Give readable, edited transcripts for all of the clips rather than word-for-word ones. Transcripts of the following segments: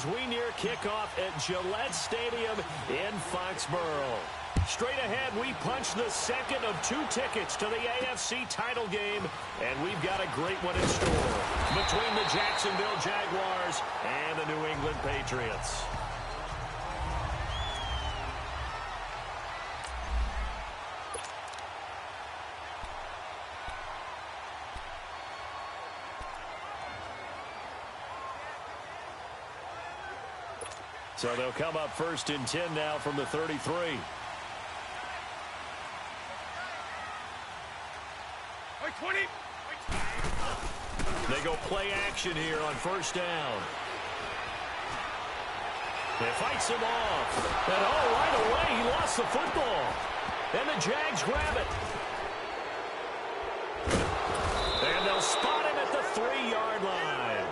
as we near kickoff at Gillette Stadium in Foxborough. Straight ahead, we punch the second of 2 tickets to the AFC title game, and we've got a great one in store between the Jacksonville Jaguars and the New England Patriots. So they'll come up 1st and 10 now from the 33. They go play action here on 1st down. It fights him off. And right away, he lost the football. And the Jags grab it. And they'll spot him at the 3-yard line.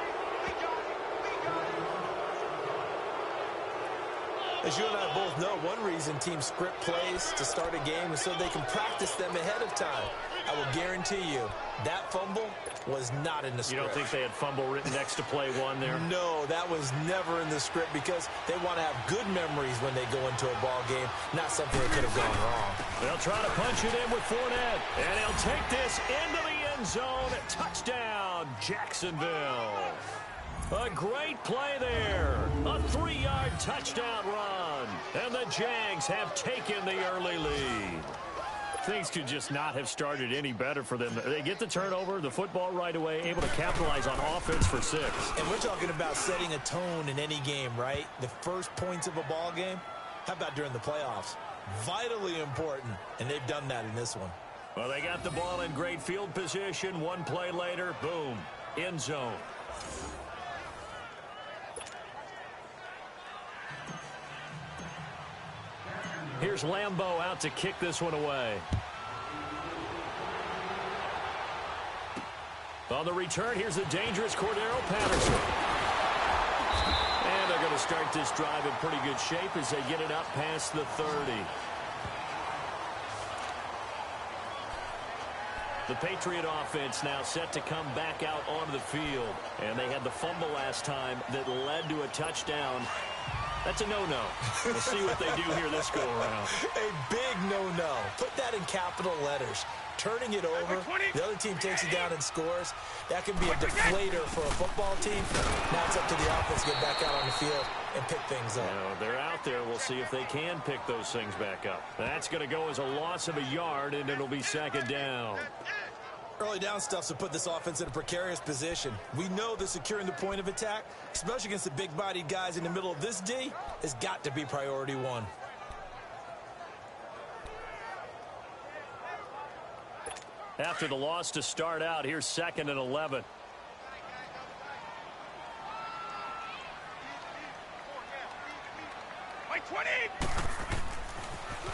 As you and I both know, one reason teams script plays to start a game is so they can practice them ahead of time. I will guarantee you that fumble was not in the script. You don't think they had fumble written next to play 1 there? No, that was never in the script because they want to have good memories when they go into a ball game, not something that could have gone wrong. They'll try to punch it in with Fournette, and he'll take this into the end zone. Touchdown, Jacksonville. A great play there. A 3-yard touchdown run. And the Jags have taken the early lead. Things could just not have started any better for them. They get the turnover, the football right away, able to capitalize on offense for 6. And we're talking about setting a tone in any game, right? The first points of a ball game. How about during the playoffs? Vitally important, and they've done that in this one. Well, they got the ball in great field position. 1 play later, boom, end zone. Here's Lambeau out to kick this one away. On the return, here's the dangerous Cordero Patterson. And they're going to start this drive in pretty good shape as they get it up past the 30. The Patriot offense now set to come back out onto the field. And they had the fumble last time that led to a touchdown. That's a no-no. We'll see what they do here this go-around. A big no-no. Put that in capital letters. Turning it over, the other team takes it down and scores. That can be a deflator for a football team. Now it's up to the offense to get back out on the field and pick things up. They're out there. We'll see if they can pick those things back up. That's going to go as a loss of a yard, and it'll be 2nd down. Early down stuff to put this offense in a precarious position. We know that securing the point of attack, especially against the big-bodied guys in the middle of this D, has got to be priority 1. After the loss to start out, here's 2nd and 11.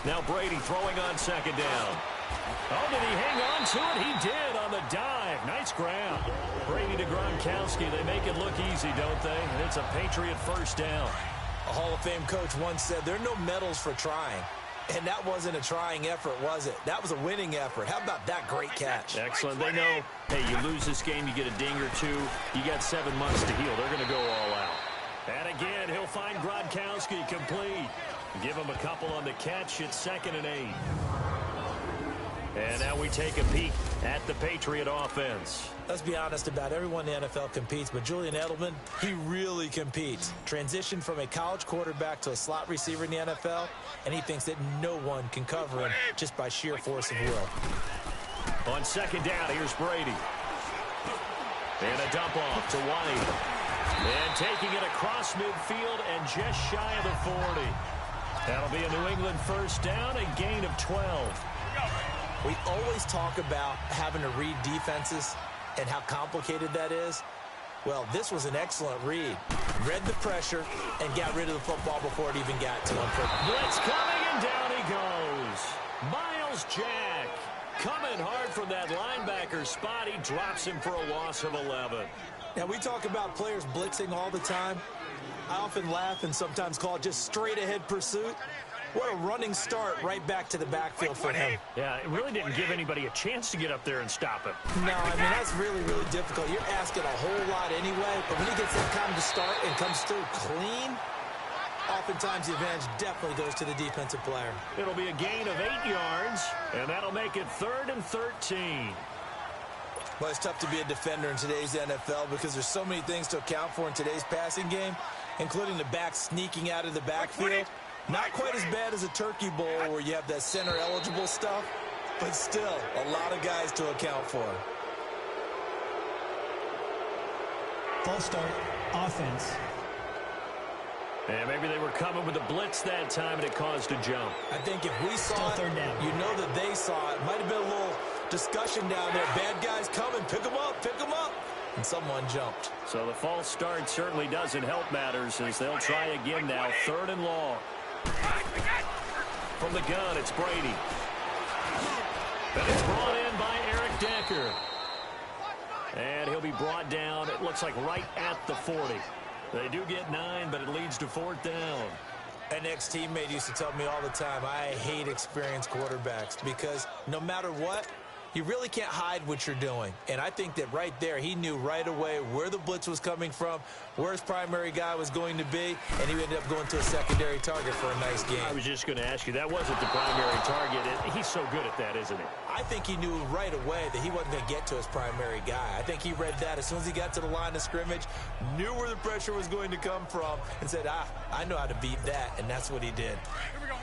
Now Brady throwing on 2nd down. Oh, did he hang on to it? He did on the dive. Nice grab. Brady to Gronkowski. They make it look easy, don't they? And it's a Patriot 1st down. A Hall of Fame coach once said there are no medals for trying. And that wasn't a trying effort, was it? That was a winning effort. How about that great catch? Excellent. They know, hey, you lose this game, you get a ding or 2. You got 7 months to heal. They're going to go all out. And again, he'll find Gronkowski complete. Give him a couple on the catch. It's 2nd and 8. And now we take a peek at the Patriot offense. Let's be honest about everyone in the NFL competes, but Julian Edelman, he really competes. Transitioned from a college quarterback to a slot receiver in the NFL, and he thinks that no one can cover him just by sheer force of will. On 2nd down, here's Brady. And a dump off to White. And taking it across midfield and just shy of the 40. That'll be a New England 1st down, a gain of 12. We always talk about having to read defenses and how complicated that is. Well, this was an excellent read. Read the pressure and got rid of the football before it even got to him. Blitz coming, and down he goes. Myles Jack coming hard from that linebacker spot. He drops him for a loss of 11. Now, we talk about players blitzing all the time. I often laugh and sometimes call it just straight-ahead pursuit. What a running start right back to the backfield for him. Yeah, it really didn't give anybody a chance to get up there and stop him. No, I mean, that's really, really difficult. You're asking a whole lot anyway, but when he gets that kind of start and comes through clean, oftentimes the advantage definitely goes to the defensive player. It'll be a gain of 8 yards, and that'll make it 3rd and 13. Well, it's tough to be a defender in today's NFL because there's so many things to account for in today's passing game, including the back sneaking out of the backfield. Not quite as bad as a turkey bowl where you have that center-eligible stuff, but still a lot of guys to account for. False start, offense. And maybe they were coming with a blitz that time, and it caused a jump. I think if we saw it, third down. you know that they saw it. Might have been a little discussion down there. Bad guys coming. Pick them up. Pick them up. And someone jumped. So the false start certainly doesn't help matters as they'll try again now. 3rd and long. From the gun, it's Brady. And it's brought in by Eric Decker. And he'll be brought down, it looks like right at the 40. They do get 9, but it leads to 4th down. An ex-teammate used to tell me all the time, I hate experienced quarterbacks because no matter what, you really can't hide what you're doing. And I think that right there, he knew right away where the blitz was coming from, where his primary guy was going to be, and he ended up going to a secondary target for a nice game. I was just going to ask you, that wasn't the primary target. He's so good at that, isn't he? I think he knew right away that he wasn't going to get to his primary guy. I think he read that as soon as he got to the line of scrimmage, knew where the pressure was going to come from, and said, I know how to beat that, and that's what he did.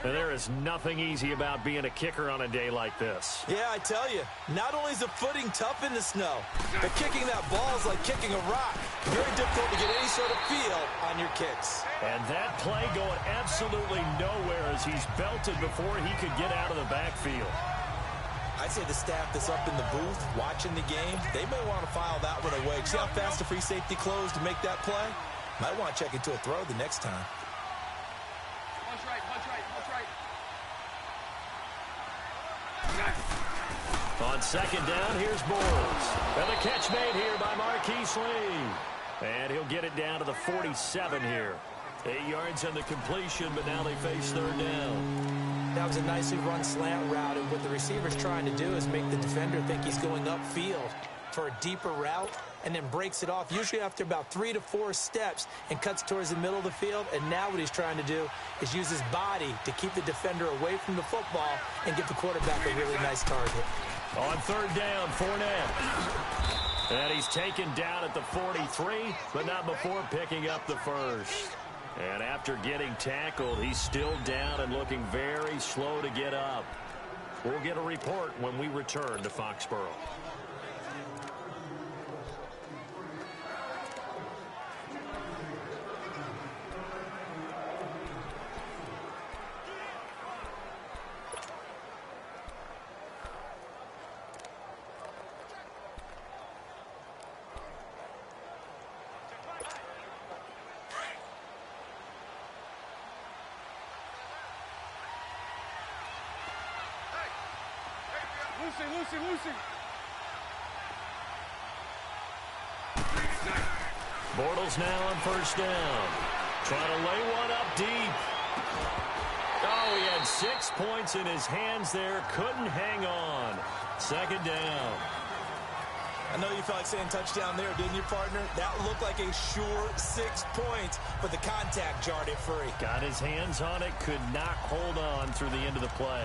And there is nothing easy about being a kicker on a day like this. Yeah, I tell you, not only is the footing tough in the snow, but kicking that ball is like kicking a rock. Very difficult to get any sort of feel on your kicks. And that play going absolutely nowhere as he's belted before he could get out of the backfield. I'd say the staff that's up in the booth watching the game, they may want to file that one away. See how fast the free safety closed to make that play? Might want to check into a throw the next time. Punch right, punch right, punch right. On 2nd down, here's Bortles. And the catch made here by Marquise Lee. And he'll get it down to the 47 here. 8 yards on the completion, but now they face 3rd down. That was a nicely run slant route, and what the receiver's trying to do is make the defender think he's going upfield for a deeper route and then breaks it off, usually after about 3 to 4 steps, and cuts towards the middle of the field. And now what he's trying to do is use his body to keep the defender away from the football and give the quarterback a really nice target. On 3rd down, Fournette. And he's taken down at the 43, but not before picking up the first. And after getting tackled, he's still down and looking very slow to get up. We'll get a report when we return to Foxborough. Lucy. Bortles now on 1st down. Trying to lay one up deep. Oh, he had 6 points in his hands there. Couldn't hang on. 2nd down. I know you felt like saying touchdown there, didn't you, partner? That looked like a sure 6 points, but the contact jarred it free. Got his hands on it, could not hold on through the end of the play.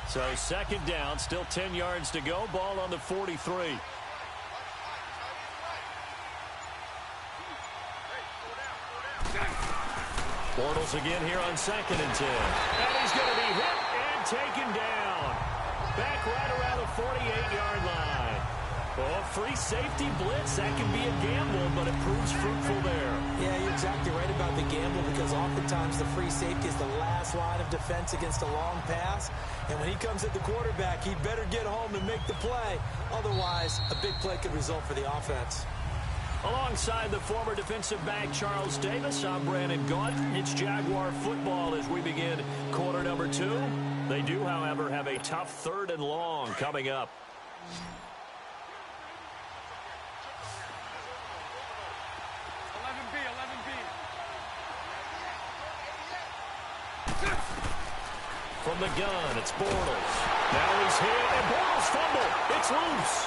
So 2nd down, still 10 yards to go. Ball on the 43. Bortles again here on 2nd and 10. And he's going to be hit and taken down. Back right around the 48-yard line. Oh, free safety blitz. That can be a gamble, but it proves fruitful there. Yeah, you're exactly right about the gamble because oftentimes the free safety is the last line of defense against a long pass. And when he comes at the quarterback, he'd better get home and make the play. Otherwise, a big play could result for the offense. Alongside the former defensive back Charles Davis, I'm Brandon Gaudin. It's Jaguar football as we begin quarter number 2. They do, however, have a tough 3rd and long coming up. From the gun, it's Bortles. Now he's hit, and Bortles fumble. It's loose.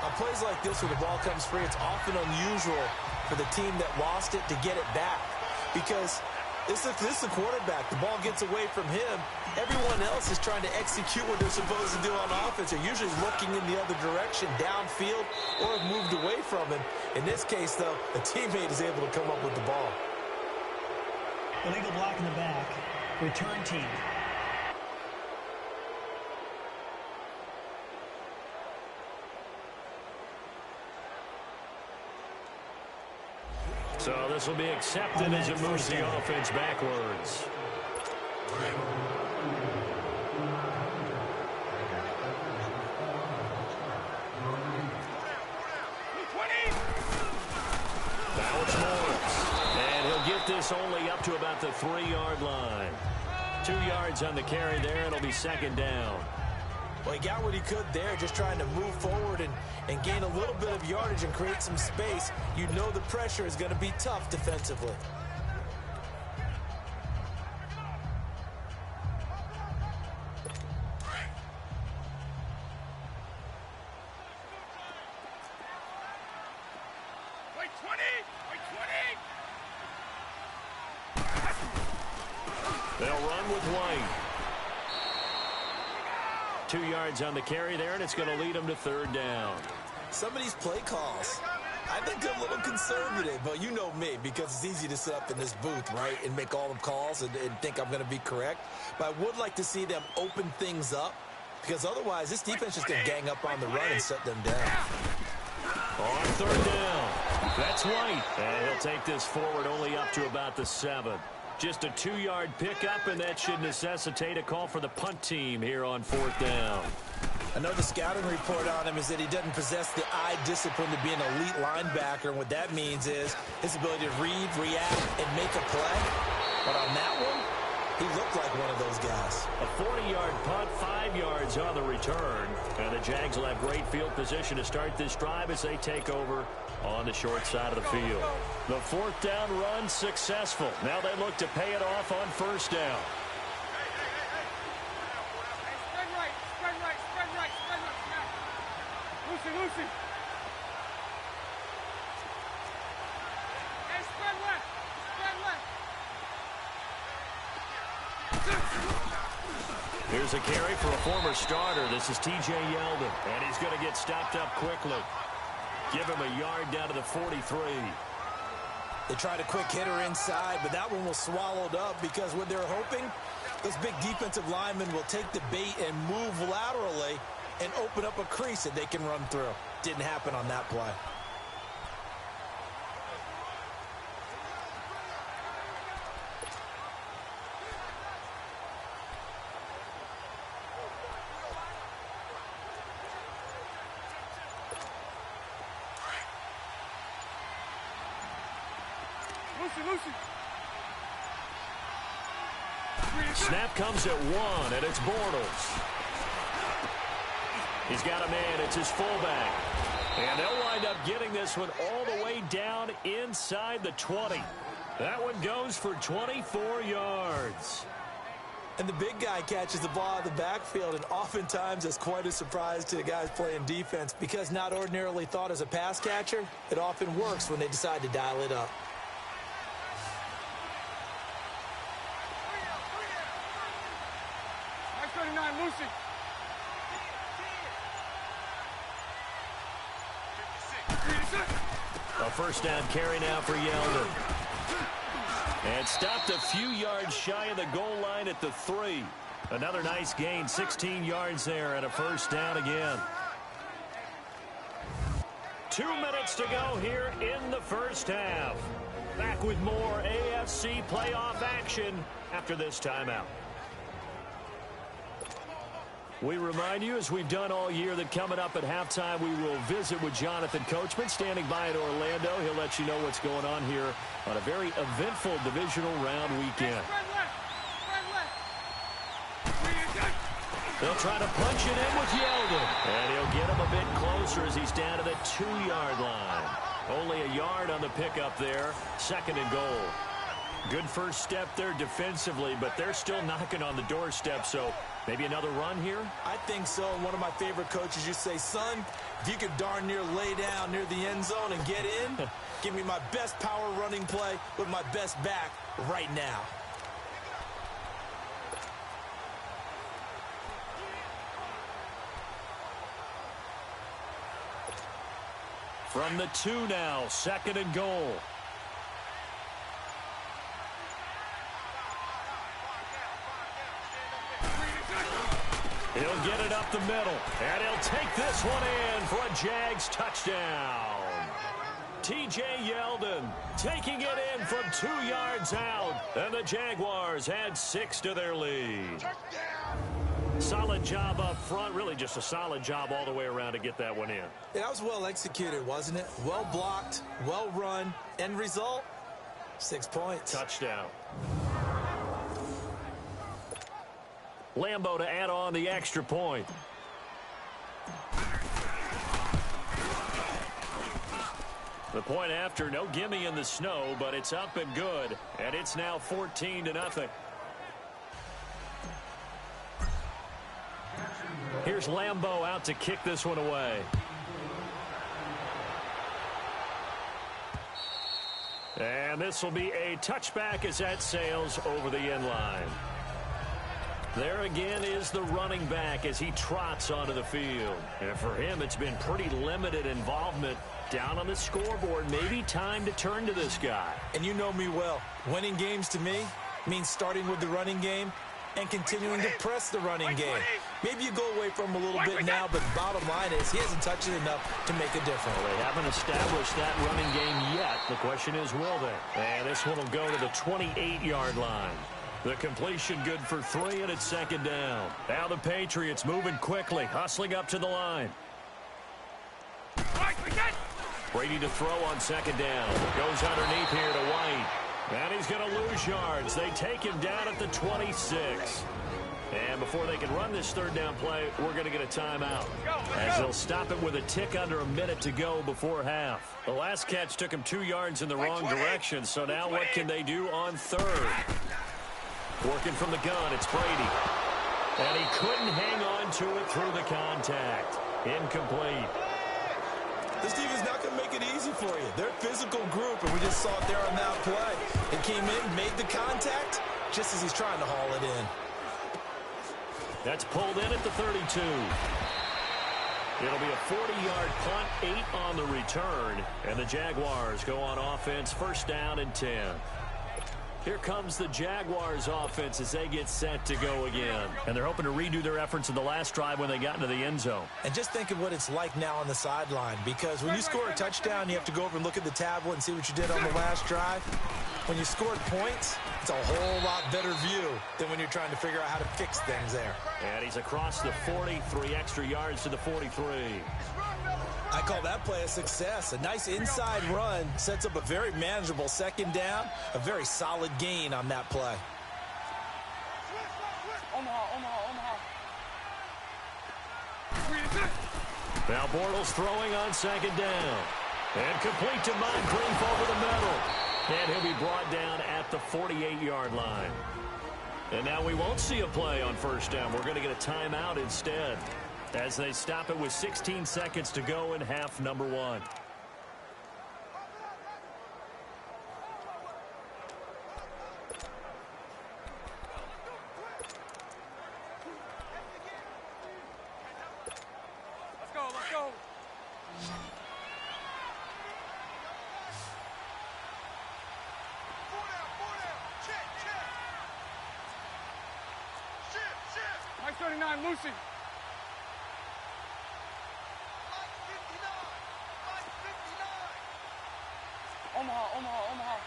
On plays like this where the ball comes free, it's often unusual for the team that lost it to get it back. Because this is the quarterback. The ball gets away from him. Everyone else is trying to execute what they're supposed to do on offense. They're usually looking in the other direction, downfield, or have moved away from him. In this case, though, a teammate is able to come up with the ball. Illegal block in the back. Return team. So this will be accepted as it moves the offense backwards. Now it's Morris. And he'll get this only up to about the 3-yard line. 2 yards on the carry there. It'll be second down. Well, he got what he could there, just trying to move forward and gain a little bit of yardage and create some space. You know the pressure is going to be tough defensively. Wait 20! Wait 20! They'll run with White. 2 yards on the carry there, and it's going to lead them to third down. Some of these play calls, I think they're a little conservative, but you know me, because it's easy to sit up in this booth, right, and make all the calls and think I'm going to be correct. But I would like to see them open things up, because otherwise this defense is going to gang up on the run and shut them down. On third down, that's White. And he'll take this forward only up to about the 7. Just a 2-yard pickup, and that should necessitate a call for the punt team here on fourth down. I know the scouting report on him is that he doesn't possess the eye discipline to be an elite linebacker, and what that means is his ability to read, react, and make a play. But on that one, he looked like one of those guys. A 40-yard punt, 5 yards on the return. And the Jags will have great field position to start this drive as they take over on the short side of the field. The fourth down run successful. Now they look to pay it off on first down. Spread right, spread right, spread right, spread right. Lucy, Lucy. Hey, spread left, spread left. Here's a carry for a former starter. This is T.J. Yeldon, and he's going to get stopped up quickly. Give him a yard down to the 43. They tried a quick hitter inside, but that one was swallowed up because what they're hoping, those big defensive linemen will take the bait and move laterally and open up a crease that they can run through. Didn't happen on that play. Lucy. Snap comes at 1, and it's Bortles. He's got a man. It's his fullback. And they'll wind up getting this one all the way down inside the 20. That one goes for 24 yards. And the big guy catches the ball out of the backfield, and oftentimes it's quite a surprise to the guys playing defense because not ordinarily thought as a pass catcher, it often works when they decide to dial it up. Lucy. A first down carry now for Yeldon. And stopped a few yards shy of the goal line at the 3. Another nice gain, 16 yards there, and a first down again. 2 minutes to go here in the first half. Back with more AFC playoff action after this timeout. We remind you, as we've done all year, that coming up at halftime, we will visit with Jonathan Coachman, standing by in Orlando. He'll let you know what's going on here on a very eventful divisional round weekend. They'll try to punch it in with Yeldon. And he'll get him a bit closer as he's down to the 2-yard line. Only a yard on the pickup there. 2nd and goal. Good first step there defensively, but they're still knocking on the doorstep, so maybe another run here? I think so. One of my favorite coaches used to say, son, if you could darn near lay down near the end zone and get in, give me my best power running play with my best back right now. From the 2 now, 2nd and goal. He'll get it up the middle, and he'll take this one in for a Jags touchdown. T.J. Yeldon taking it in from 2 yards out, and the Jaguars add 6 to their lead. Solid job up front, really just a solid job all the way around to get that one in. Yeah, that was well executed, wasn't it? Well blocked, well run, end result, 6 points. Touchdown. Lambo to add on the extra point. The point after, no gimme in the snow, but it's up and good, and it's now 14-0. Here's Lambo out to kick this one away. And this will be a touchback as that sails over the end line. There again is the running back as he trots onto the field. And for him, it's been pretty limited involvement down on the scoreboard. Maybe time to turn to this guy. And you know me well. Winning games to me means starting with the running game and continuing to press the running game. Maybe you go away from him a little bit now, but the bottom line is he hasn't touched it enough to make a difference. Well, they haven't established that running game yet. The question is, will they? And this one will go to the 28-yard line. The completion good for 3, and it's 2nd down. Now the Patriots moving quickly, hustling up to the line. Brady to throw on 2nd down. Goes underneath here to White. And he's going to lose yards. They take him down at the 26. And before they can run this 3rd down play, we're going to get a timeout. As they'll stop it with a tick under a minute to go before half. The last catch took him 2 yards in the wrong direction. So now what can they do on 3rd? Working from the gun, it's Brady. And he couldn't hang on to it through the contact. Incomplete. This defense is not going to make it easy for you. They're a physical group, and we just saw it there on that play. It came in, made the contact, just as he's trying to haul it in. That's pulled in at the 32. It'll be a 40-yard punt, 8 on the return, and the Jaguars go on offense, 1st down and 10. Here comes the Jaguars offense as they get set to go again. And they're hoping to redo their efforts in the last drive when they got into the end zone. And just think of what it's like now on the sideline, because when you score a touchdown, you have to go over and look at the tablet and see what you did on the last drive. When you scored points, it's a whole lot better view than when you're trying to figure out how to fix things there. And he's across the 40, 3 extra yards to the 43. I call that play a success. A nice inside run sets up a very manageable 2nd down, a very solid gain on that play. Omaha. Now Bortles throwing on 2nd down. And complete to Moncrief over the middle. And he'll be brought down at the 48-yard line. And now we won't see a play on 1st down. We're going to get a timeout instead, as they stop it with 16 seconds to go in half number 1. Let's go. Mike 39, Lucy. Omaha.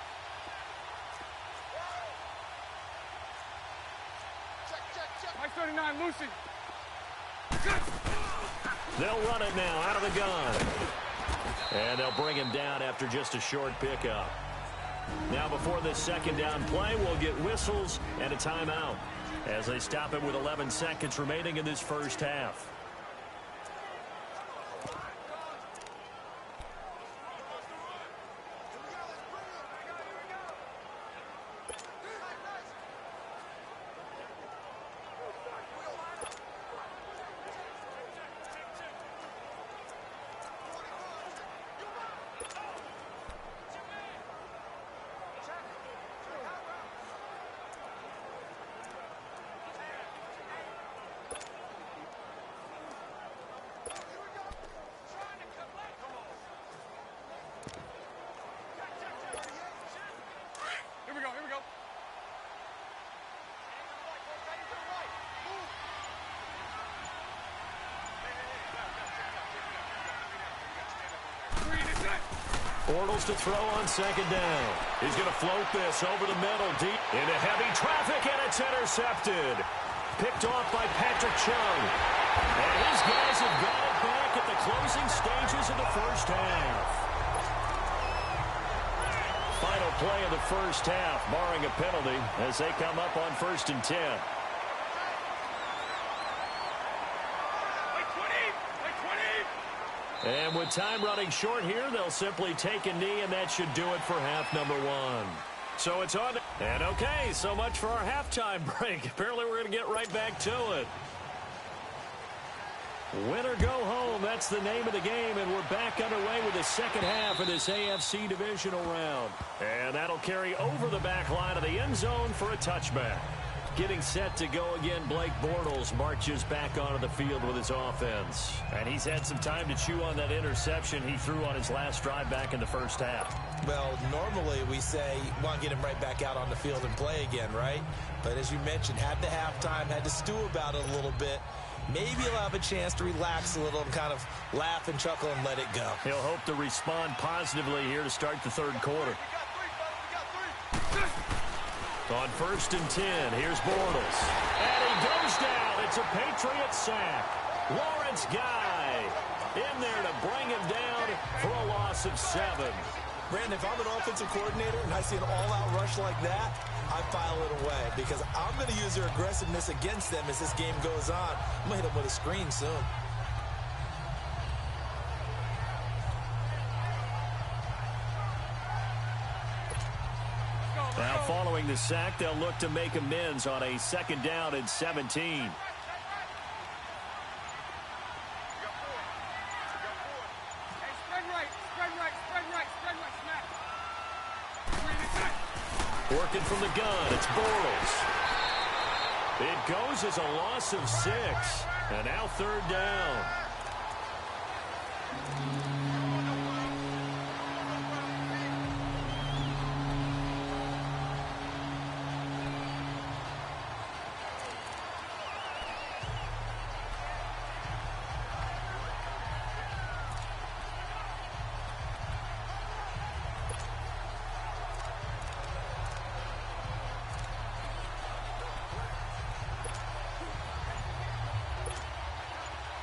Mike 39, Lucy. They'll run it now out of the gun. And they'll bring him down after just a short pickup. Now before this 2nd down play, we'll get whistles and a timeout as they stop it with 11 seconds remaining in this 1st half. Bortles to throw on second down. He's going to float this over the middle, deep into heavy traffic, and it's intercepted. Picked off by Patrick Chung. And his guys have got it back at the closing stages of the first half. Final play of the first half, barring a penalty, as they come up on 1st and 10. And with time running short here, they'll simply take a knee, and that should do it for half number 1. So it's on. And okay, so much for our halftime break. Apparently we're going to get right back to it. Win or go home, that's the name of the game, and we're back underway with the second half of this AFC divisional round. And that'll carry over the back line of the end zone for a touchback. Getting set to go again, Blake Bortles marches back onto the field with his offense. And he's had some time to chew on that interception he threw on his last drive back in the first half. Well, normally we say, want to get him right back out on the field and play again, right? But as you mentioned, had the halftime, had to stew about it a little bit. Maybe he'll have a chance to relax a little and kind of laugh and chuckle and let it go. He'll hope to respond positively here to start the third quarter. On 1st and 10, here's Bortles. And he goes down. It's a Patriot sack. Lawrence Guy in there to bring him down for a loss of 7. Brandon, if I'm an offensive coordinator and I see an all-out rush like that, I file it away because I'm going to use their aggressiveness against them as this game goes on. I'm going to hit them with a screen soon. Now, following the sack, they'll look to make amends on a 2nd down and 17. Working from the gun, it's Bortles. It goes as a loss of 6. And now 3rd down.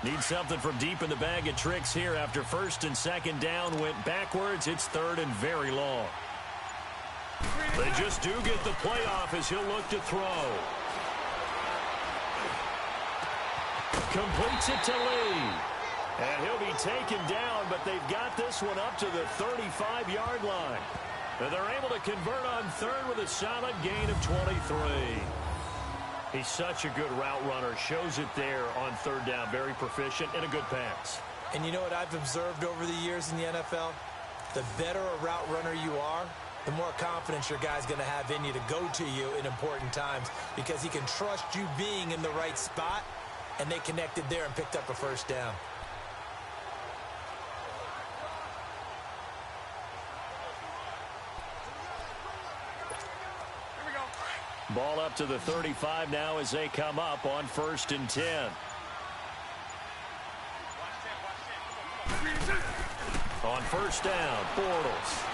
Need something from deep in the bag of tricks here after 1st and 2nd down went backwards. It's 3rd and very long. They just do get the playoff as he'll look to throw. Completes it to Lee. And he'll be taken down, but they've got this one up to the 35-yard line. And they're able to convert on 3rd with a solid gain of 23. He's such a good route runner. Shows it there on 3rd down. Very proficient and a good pass. And you know what I've observed over the years in the NFL? The better a route runner you are, the more confidence your guy's going to have in you to go to you in important times because he can trust you being in the right spot, and they connected there and picked up a 1st down. Ball up to the 35 now as they come up on 1st and 10. On 1st down, Bortles.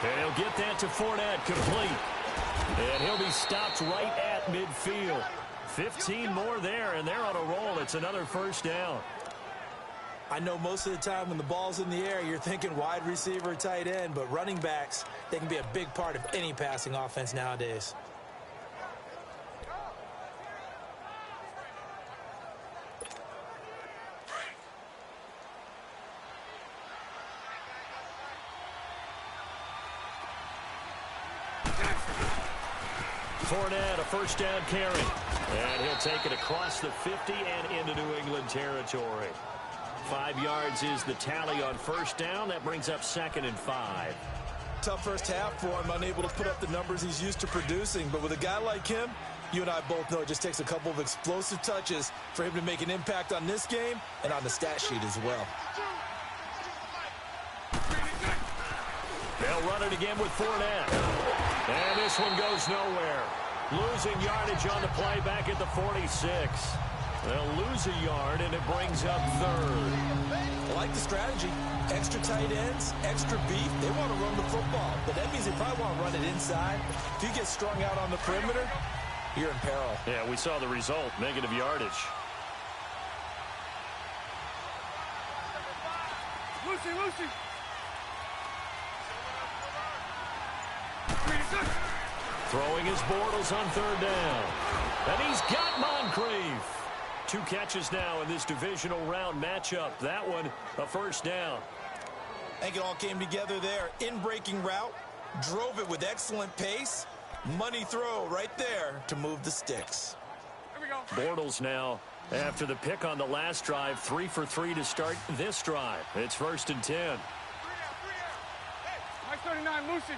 And he'll get that to Fournette, complete. And he'll be stopped right at midfield. 15 more there, and they're on a roll. It's another 1st down. I know most of the time when the ball's in the air, you're thinking wide receiver, tight end, but running backs, they can be a big part of any passing offense nowadays. Fournette, a 1st down carry. And he'll take it across the 50 and into New England territory. 5 yards is the tally on 1st down. That brings up 2nd and 5. Tough first half for him, unable to put up the numbers he's used to producing. But with a guy like him, you and I both know it just takes a couple of explosive touches for him to make an impact on this game and on the stat sheet as well. They'll run it again with Fournette. And this one goes nowhere. Losing yardage on the play back at the 46. They'll lose a yard, and it brings up third. I like the strategy. Extra tight ends, extra beef. They want to run the football, but that means they probably want to run it inside. If you get strung out on the perimeter, you're in peril. Yeah, we saw the result, negative yardage. Lucy. Throwing his Bortles on third down. And he's got Moncrief. 2 catches now in this divisional round matchup. That one, a first down. I think it all came together there. In-breaking route, drove it with excellent pace. Money throw right there to move the sticks. Here we go. Bortles now, after the pick on the last drive, 3 for 3 to start this drive. It's 1st and 10. Mike 39, Lucy.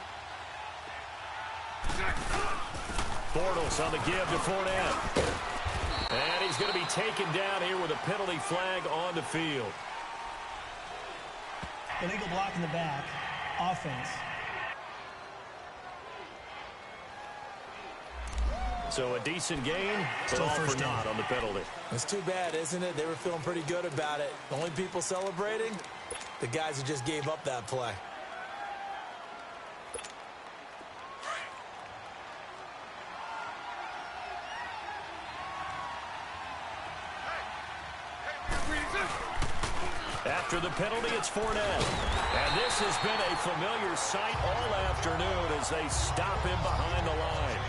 Bortles on the give to Fournette. And he's going to be taken down here with a penalty flag on the field. Illegal block in the back. Offense. So a decent gain, but Still all first for naught down. on the penalty. It's too bad, isn't it? They were feeling pretty good about it. The only people celebrating, the guys who just gave up that play. After the penalty, it's Fournette. And this has been a familiar sight all afternoon as they stop him behind the line.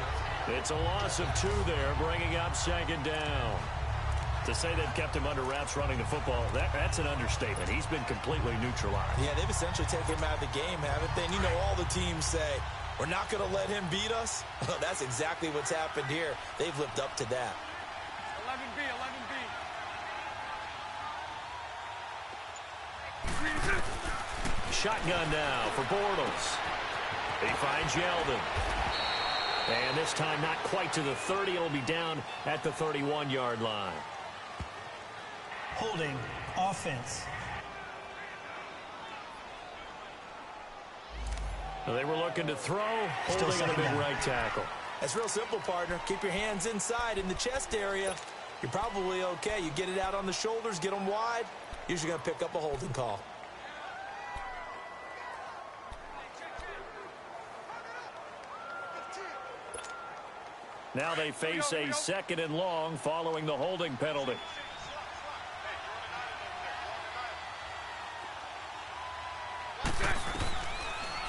It's a loss of 2 there, bringing up 2nd down. To say they've kept him under wraps running the football, that's an understatement. He's been completely neutralized. Yeah, they've essentially taken him out of the game, haven't they? And you know all the teams say, we're not going to let him beat us. Well, that's exactly what's happened here. They've lived up to that. 11B. Shotgun now for Bortles. He finds Yeldon. And this time not quite to the 30. It'll be down at the 31-yard line. Holding. Offense. Well, they were looking to throw, Still holding on a second big down. right tackle. That's real simple, partner. Keep your hands inside in the chest area. You're probably okay. You get it out on the shoulders, get them wide. Usually going to pick up a holding call. Now they face a 2nd and long following the holding penalty.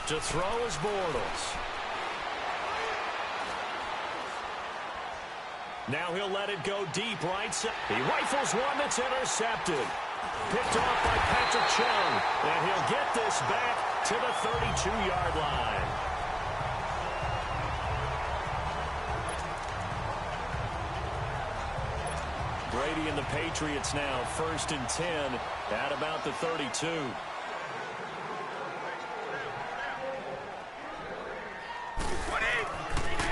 To throw is Bortles. Now he'll let it go deep right side. He rifles one that's intercepted. Picked off by Patrick Chung. And he'll get this back to the 32-yard line. Brady and the Patriots now 1st and 10 at about the 32.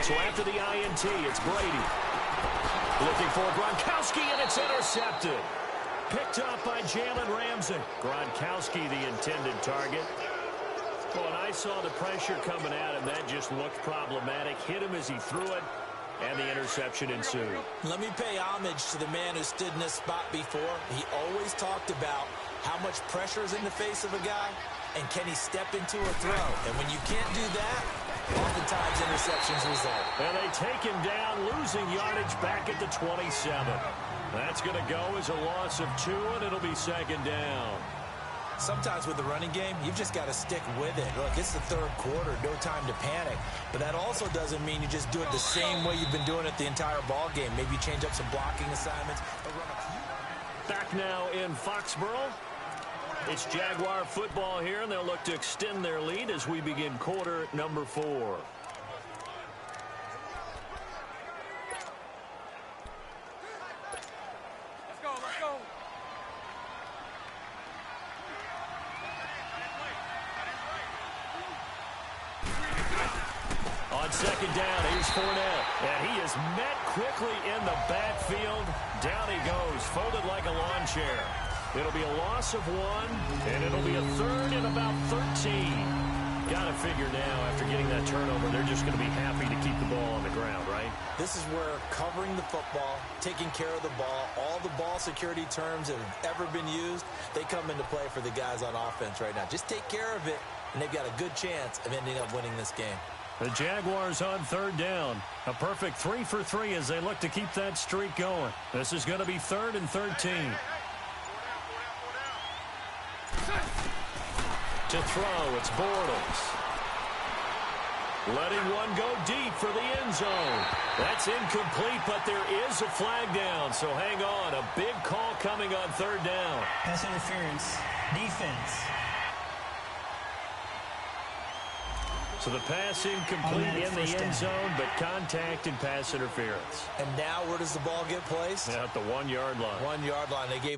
So after the INT, it's Brady. Looking for Gronkowski, and it's intercepted. Picked up by Jalen Ramsey. Gronkowski, the intended target. Well, and I saw the pressure coming at him. That just looked problematic. Hit him as he threw it, and the interception ensued. Let me pay homage to the man who stood in this spot before. He always talked about how much pressure is in the face of a guy, and can he step into a throw. And when you can't do that, oftentimes interceptions result. And they take him down, losing yardage back at the 27. That's going to go as a loss of 2, and it'll be 2nd down. Sometimes with the running game, you've just got to stick with it. Look, it's the 3rd quarter, no time to panic. But that also doesn't mean you just do it the same way you've been doing it the entire ball game. Maybe change up some blocking assignments. Back now in Foxborough. It's Jaguar football here, and they'll look to extend their lead as we begin quarter number 4. Let's go. On 2nd down, here's Fournette. And he is met quickly in the backfield. Down he goes, folded like a lawn chair. It'll be a loss of 1, and it'll be a 3rd and about 13. Got to figure now, after getting that turnover, they're just going to be happy to keep the ball on the ground, right? This is where covering the football, taking care of the ball, all the ball security terms that have ever been used, they come into play for the guys on offense right now. Just take care of it, and they've got a good chance of ending up winning this game. The Jaguars on third down. A perfect 3 for 3 as they look to keep that streak going. This is going to be 3rd and 13. To throw, it's Bortles. Letting one go deep for the end zone. That's incomplete, but there is a flag down, so hang on. A big call coming on third down. Pass interference. Defense. So the pass incomplete in the end zone, but contact and pass interference. And now where does the ball get placed? At the 1-yard line. 1-yard line. They gave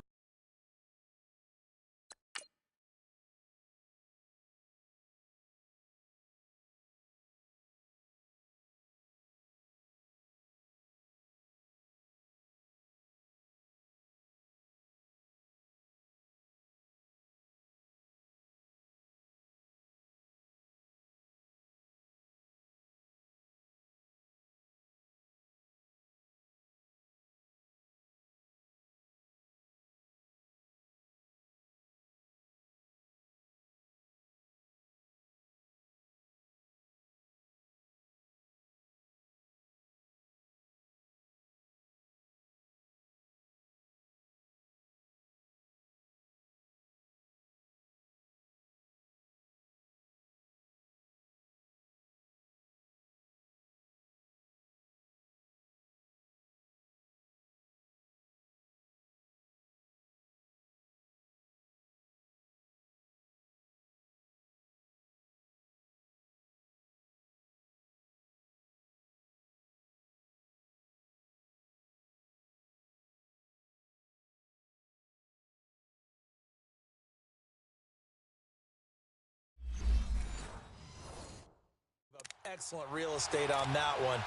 excellent real estate on that one.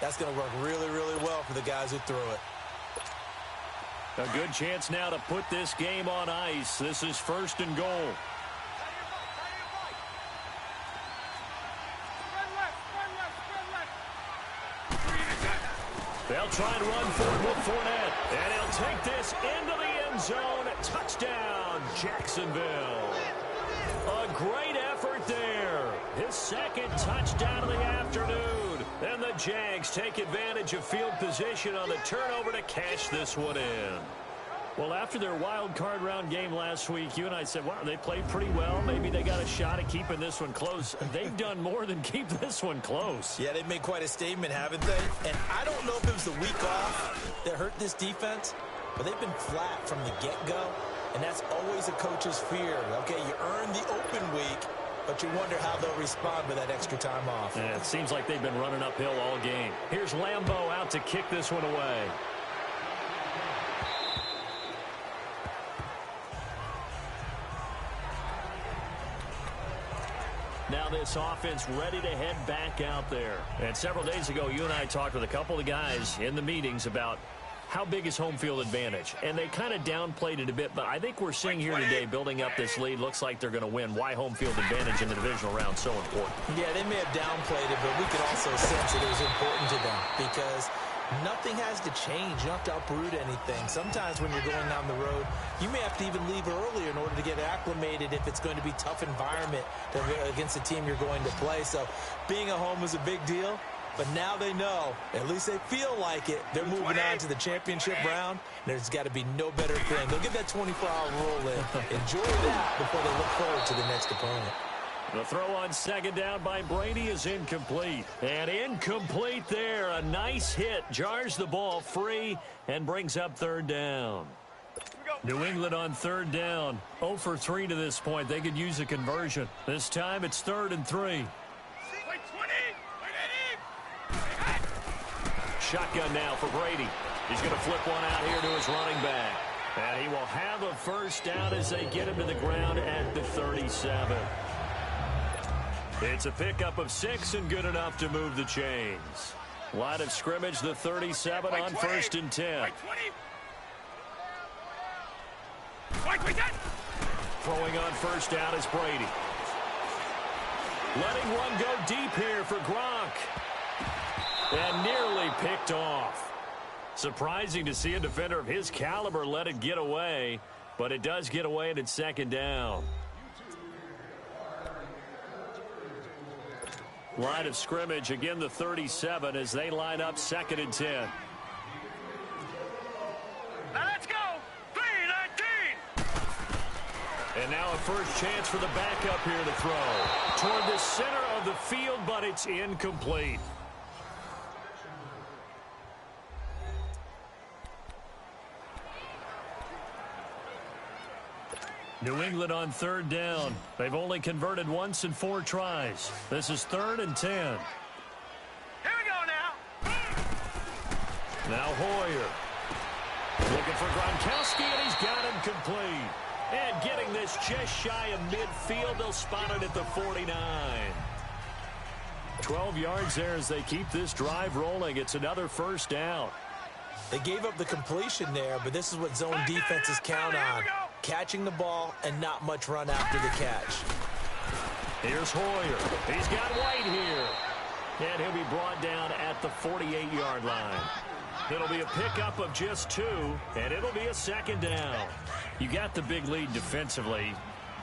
That's going to work really, really well for the guys who threw it. A good chance now to put this game on ice. This is 1st and goal. They'll try and run forward with Fournette. And he'll take this into the end zone. Touchdown, Jacksonville. A great effort there. His 2nd touchdown of the afternoon. And the Jags take advantage of field position on the turnover to cash this one in. Well, after their wild card round game last week, you and I said, wow, they played pretty well. Maybe they got a shot at keeping this one close. They've done more than keep this one close. Yeah, they've made quite a statement, haven't they? And I don't know if it was the week off that hurt this defense, but they've been flat from the get-go. And that's always a coach's fear. Okay, you earn the open week, but you wonder how they'll respond with that extra time off. Yeah, it seems like they've been running uphill all game. Here's Lambeau out to kick this one away. Now this offense ready to head back out there. And several days ago, you and I talked with a couple of guys in the meetings about how big is home field advantage? And they kind of downplayed it a bit, but I think we're seeing here today, building up this lead, looks like they're going to win. Why home field advantage in the divisional round so important? Yeah, they may have downplayed it, but we could also sense that it was important to them because nothing has to change. You don't have to uproot anything. Sometimes when you're going down the road, you may have to even leave earlier in order to get acclimated if it's going to be a tough environment against the team you're going to play. So being at home is a big deal. But now they know, at least they feel like it, they're moving on to the championship round. There's got to be no better thing. They'll get that 24-hour rule in. Enjoy that before they look forward to the next opponent. The throw on 2nd down by Brady is incomplete. And incomplete there. A nice hit. Jars the ball free and brings up 3rd down. New England on 3rd down. 0 for 3 to this point. They could use a conversion. This time it's 3rd and 3. Shotgun now for Brady. He's going to flip one out here to his running back. And he will have a 1st down as they get him to the ground at the 37. It's a pickup of 6 and good enough to move the chains. Line of scrimmage, the 37 on 1st and 10. Throwing on 1st down is Brady. Letting one go deep here for Gronk. And nearly picked off. Surprising to see a defender of his caliber let it get away, but it does get away and it's second down. Line of scrimmage, again the 37 as they line up 2nd and 10. Now let's go. 3-19. And now a first chance for the backup here to throw. Toward the center of the field, but it's incomplete. New England on 3rd down. They've only converted once in 4 tries. This is 3rd and 10. Here we go now. Now Hoyer. Looking for Gronkowski, and he's got him complete. And getting this just shy of midfield, they'll spot it at the 49. 12 yards there as they keep this drive rolling. It's another first down. They gave up the completion there, but this is what zone defenses count on. Catching the ball and not much run after the catch. Here's Hoyer. He's got White here. And he'll be brought down at the 48-yard line. It'll be a pickup of just 2, and it'll be a 2nd down. You got the big lead defensively.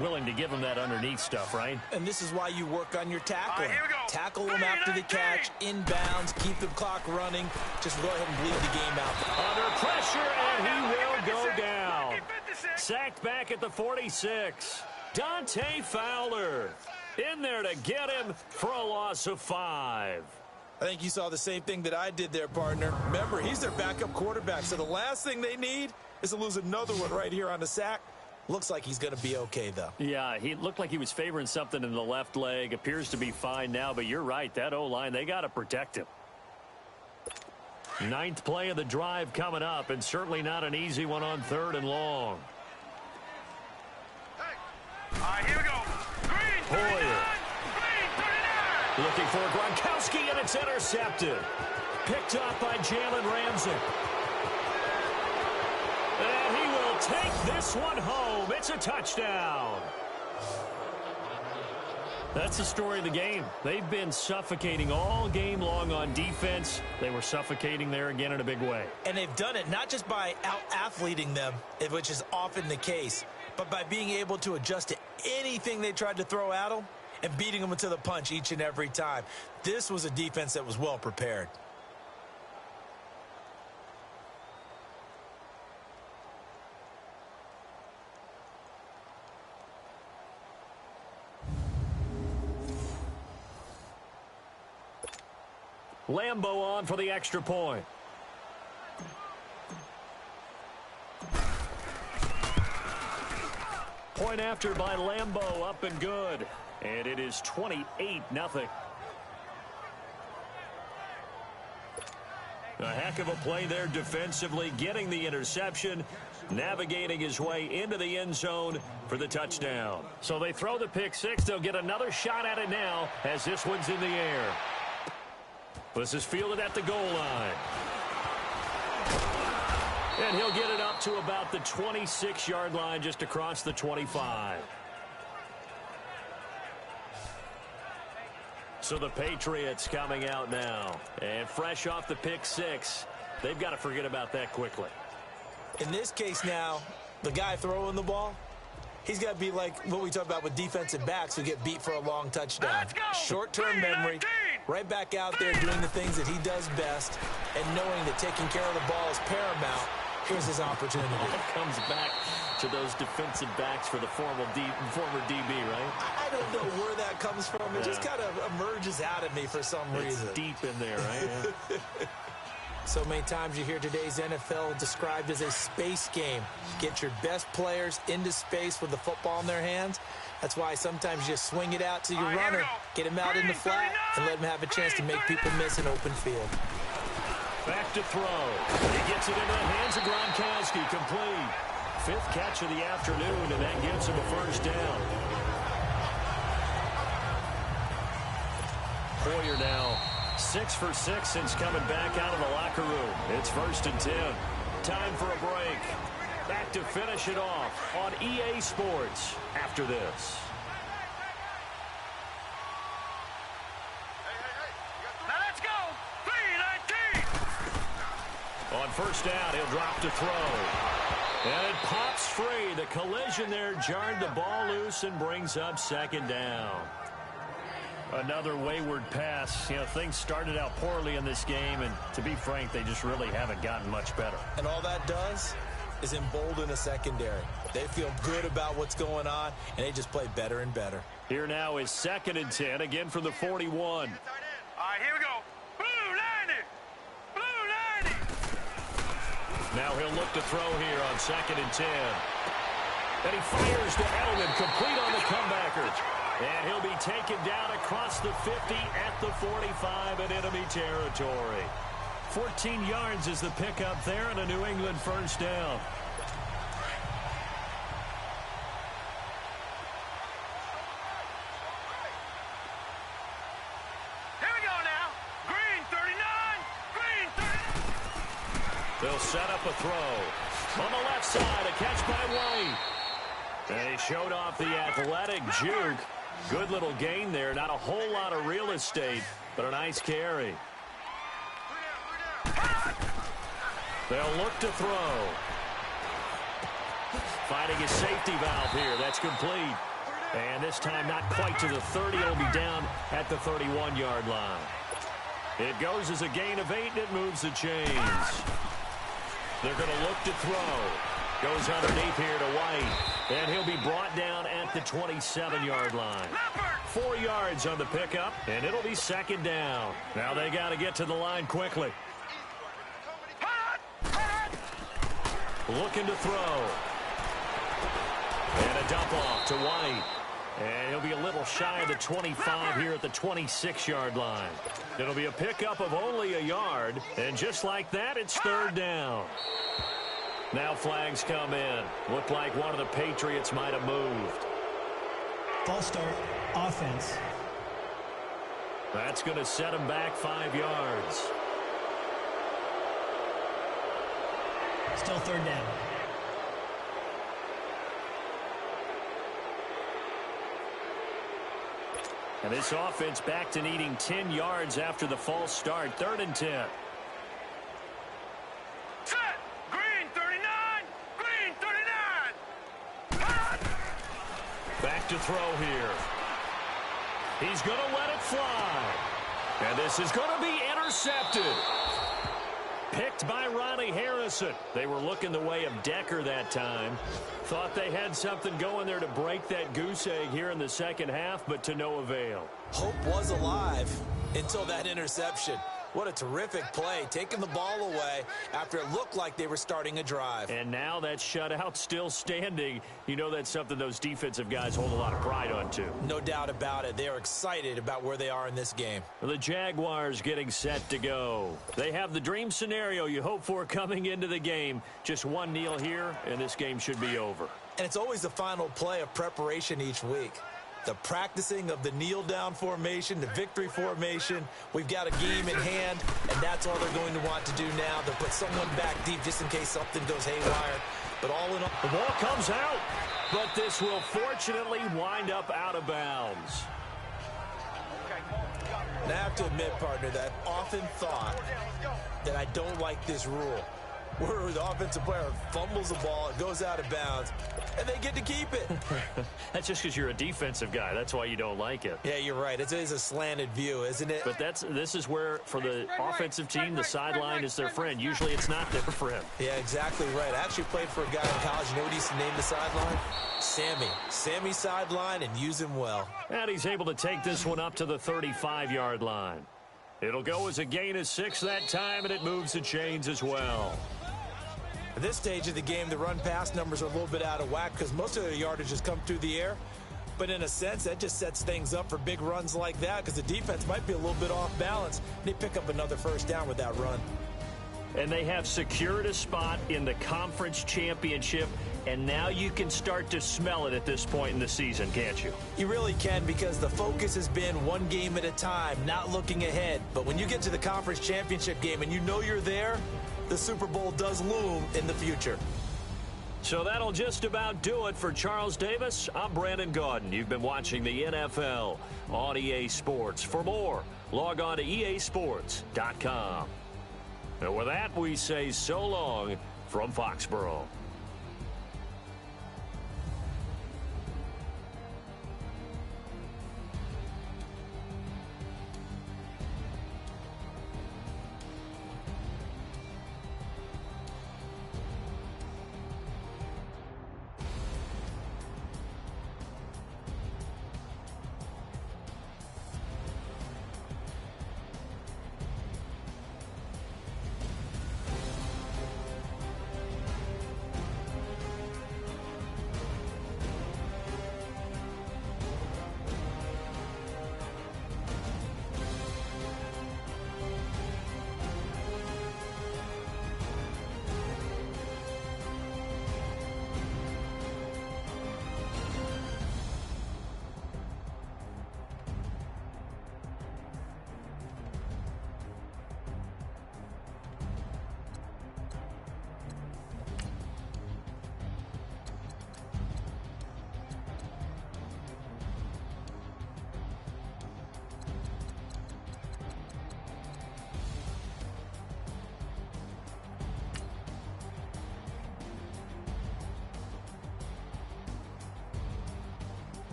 Willing to give them that underneath stuff, right? And this is why you work on your tackling. Here we go. Tackle them after the catch, inbounds, keep the clock running. Just go ahead and bleed the game out. Under pressure, and he will go down. Sacked back at the 46. Dante Fowler in there to get him for a loss of 5. I think you saw the same thing that I did there, partner. Remember, he's their backup quarterback, so the last thing they need is to lose another one right here on the sack. Looks like he's going to be okay, though. Yeah, he looked like he was favoring something in the left leg. Appears to be fine now, but you're right. That O-line, they got to protect him. 9th play of the drive coming up, and certainly not an easy one on 3rd and long. All right, here we go. Hoyer. Looking for Gronkowski, and it's intercepted. Picked up by Jalen Ramsey. And he will take this one home. It's a touchdown. That's the story of the game. They've been suffocating all game long on defense. They were suffocating there again in a big way. And they've done it not just by out-athleting them, which is often the case, but by being able to adjust to anything they tried to throw at them and beating them to the punch each and every time. This was a defense that was well prepared. Lambo on for the extra point. Point after by Lambo, up and good. And it is 28-0. A heck of a play there defensively, getting the interception, navigating his way into the end zone for the touchdown. So they throw the pick six. They'll get another shot at it now as this one's in the air. This is fielded at the goal line. And he'll get it up to about the 26-yard line, just across the 25. So the Patriots coming out now. And fresh off the pick six, they've got to forget about that quickly. In this case now, the guy throwing the ball, he's got to be like what we talk about with defensive backs who get beat for a long touchdown. Short-term memory, right back out there doing the things that he does best, and knowing that taking care of the ball is paramount. Here's his opportunity. It comes back to those defensive backs for the former DB, right? I don't know where that comes from. It just kind of emerges out of me for some reason. It's deep in there, right? So many times you hear today's NFL described as a space game. Get your best players into space with the football in their hands. That's why sometimes you just swing it out to your runner, get him out in the flat, and let him have a chance to make people miss an open field. Back to throw. He gets it into the hands of Gronkowski, complete. 5th catch of the afternoon, and that gives him a first down. Hoyer now 6 for 6 since coming back out of the locker room. It's 1st and 10. Time for a break. Back to finish it off on EA Sports after this. Now let's go. 3-19. On first down, he'll drop to throw. And it pops free. The collision there jarred the ball loose and brings up second down. Another wayward pass. You know, things started out poorly in this game, and to be frank, they just really haven't gotten much better. And all that does is embolden a secondary. They feel good about what's going on, and they just play better and better. Here now is 2nd and 10, again from the 41. All right, here we go. Blue 90. Blue 90. Now he'll look to throw here on 2nd and 10. And he fires to Edelman, complete on the comebacker. And he'll be taken down across the 50 at the 45 in enemy territory. 14 yards is the pickup there and a New England first down. Here we go now. Green 39. Green 39. They'll set up a throw. On the left side, a catch by White. And he showed off the athletic juke. Good little gain there. Not a whole lot of real estate, but a nice carry. They'll look to throw. Finding his safety valve here. That's complete. And this time not quite to the 30. It'll be down at the 31-yard line. It goes as a gain of 8, and it moves the chains. They're going to look to throw. Goes underneath here to White. And he'll be brought down at the 27-yard line. 4 yards on the pickup, and it'll be 2nd down. Now they got to get to the line quickly. Looking to throw. And a dump off to White. And he'll be a little shy of the 25 here at the 26-yard line. It'll be a pickup of only a yard. And just like that, it's 3rd down. Now flags come in. Looked like one of the Patriots might have moved. False start, offense. That's going to set him back 5 yards. Still 3rd down. And this offense back to needing 10 yards after the false start. 3rd and 10. Set. Green 39. Green 39. Back to throw here. He's going to let it fly. And this is going to be intercepted. Picked by Ronnie Harrison. They were looking the way of Decker that time. Thought they had something going there to break that goose egg here in the second half, but to no avail. Hope was alive until that interception. What a terrific play, taking the ball away after it looked like they were starting a drive. And now that shutout still standing. You know that's something those defensive guys hold a lot of pride on, too. No doubt about it. They are excited about where they are in this game. The Jaguars getting set to go. They have the dream scenario you hope for coming into the game. Just one kneel here, and this game should be over. And it's always the final play of preparation each week. The practicing of the kneel-down formation, the victory formation. We've got a game in hand, and that's all they're going to want to do now. They'll put someone back deep just in case something goes haywire. But all in all, the ball comes out, but this will fortunately wind up out of bounds. And I have to admit, partner, that I've often thought that I don't like this rule, where the offensive player fumbles the ball, it goes out of bounds, and they get to keep it. That's just because you're a defensive guy. That's why you don't like it. Yeah, you're right. It is a slanted view, isn't it? But this is where, for the offensive team, the sideline is their friend. Usually it's not their friend. Yeah, exactly right. I actually played for a guy in college. You know what he used to name the sideline? Sammy. Sammy sideline, and use him well. And he's able to take this one up to the 35-yard line. It'll go as a gain of 6 that time, and it moves the chains as well. At this stage of the game, the run-pass numbers are a little bit out of whack because most of their yardage has come through the air. But in a sense, that just sets things up for big runs like that because the defense might be a little bit off balance. They pick up another first down with that run. And they have secured a spot in the conference championship, and now you can start to smell it at this point in the season, can't you? You really can, because the focus has been one game at a time, not looking ahead. But when you get to the conference championship game and you know you're there, the Super Bowl does loom in the future. So that'll just about do it for Charles Davis. I'm Brandon Gaudin. You've been watching the NFL on EA Sports. For more, log on to easports.com. And with that, we say so long from Foxborough.